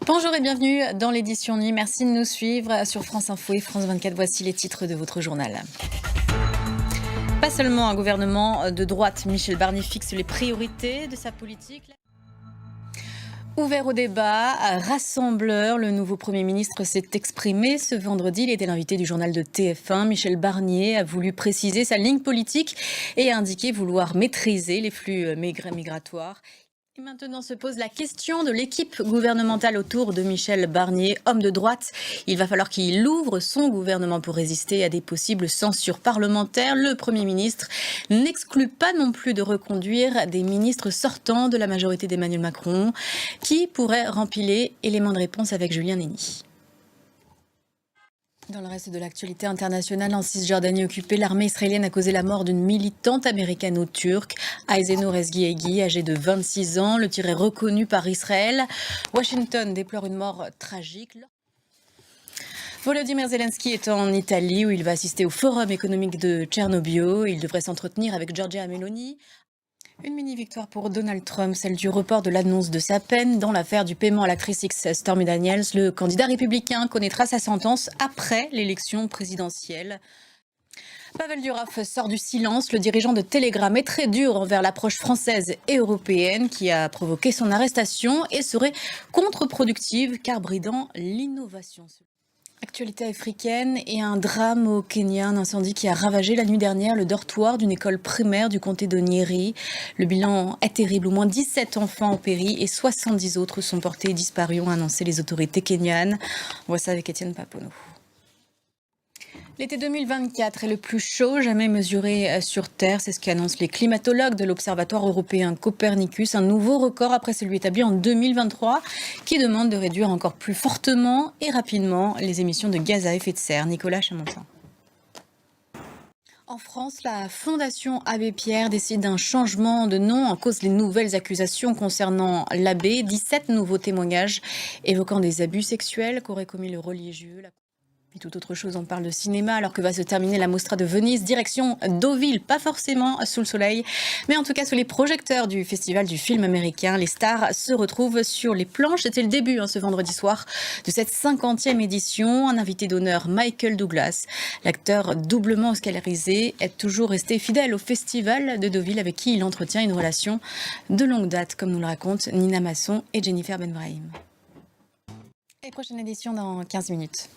Bonjour et bienvenue dans l'édition nuit. Merci de nous suivre sur France Info et France 24. Voici les titres de votre journal. Pas seulement un gouvernement de droite, Michel Barnier fixe les priorités de sa politique. Ouvert au débat, rassembleur, le nouveau Premier ministre s'est exprimé ce vendredi. Il était l'invité du journal de TF1. Michel Barnier a voulu préciser sa ligne politique et a indiqué vouloir maîtriser les flux migratoires. Et maintenant se pose la question de l'équipe gouvernementale autour de Michel Barnier, homme de droite. Il va falloir qu'il ouvre son gouvernement pour résister à des possibles censures parlementaires. Le Premier ministre n'exclut pas non plus de reconduire des ministres sortants de la majorité d'Emmanuel Macron qui pourraient rempiler éléments de réponse avec Julien Henny. Dans le reste de l'actualité internationale, en Cisjordanie occupée, l'armée israélienne a causé la mort d'une militante américano-turque, Aysenur Ezgiegi, âgée de 26 ans. Le tir est reconnu par Israël. Washington déplore une mort tragique. Volodymyr Zelensky est en Italie où il va assister au Forum économique de Tchernobyl. Il devrait s'entretenir avec Giorgia Meloni. Une mini-victoire pour Donald Trump, celle du report de l'annonce de sa peine dans l'affaire du paiement à l'actrice X Stormy Daniels. Le candidat républicain connaîtra sa sentence après l'élection présidentielle. Pavel Durov sort du silence. Le dirigeant de Telegram est très dur envers l'approche française et européenne qui a provoqué son arrestation et serait contre-productive car bridant l'innovation. Actualité africaine et un drame au Kenya, un incendie qui a ravagé la nuit dernière le dortoir d'une école primaire du comté de Nyeri. Le bilan est terrible, au moins 17 enfants ont péri et 70 autres sont portés disparus, ont annoncé les autorités kenyanes. On voit ça avec Étienne Papono. L'été 2024 est le plus chaud jamais mesuré sur Terre, c'est ce qu'annoncent les climatologues de l'Observatoire européen Copernicus, un nouveau record après celui établi en 2023 qui demande de réduire encore plus fortement et rapidement les émissions de gaz à effet de serre. Nicolas Chamontin. En France, la Fondation Abbé Pierre décide d'un changement de nom en cause des nouvelles accusations concernant l'abbé. 17 nouveaux témoignages évoquant des abus sexuels qu'aurait commis le religieux. Et toute autre chose, on parle de cinéma alors que va se terminer la Mostra de Venise, direction Deauville, pas forcément sous le soleil, mais en tout cas sous les projecteurs du Festival du film américain. Les stars se retrouvent sur les planches. C'était le début ce vendredi soir de cette 50e édition. Un invité d'honneur, Michael Douglas, l'acteur doublement oscarisé, est toujours resté fidèle au Festival de Deauville avec qui il entretient une relation de longue date, comme nous le racontent Nina Masson et Jennifer Benbrahim. Et prochaine édition dans 15 minutes.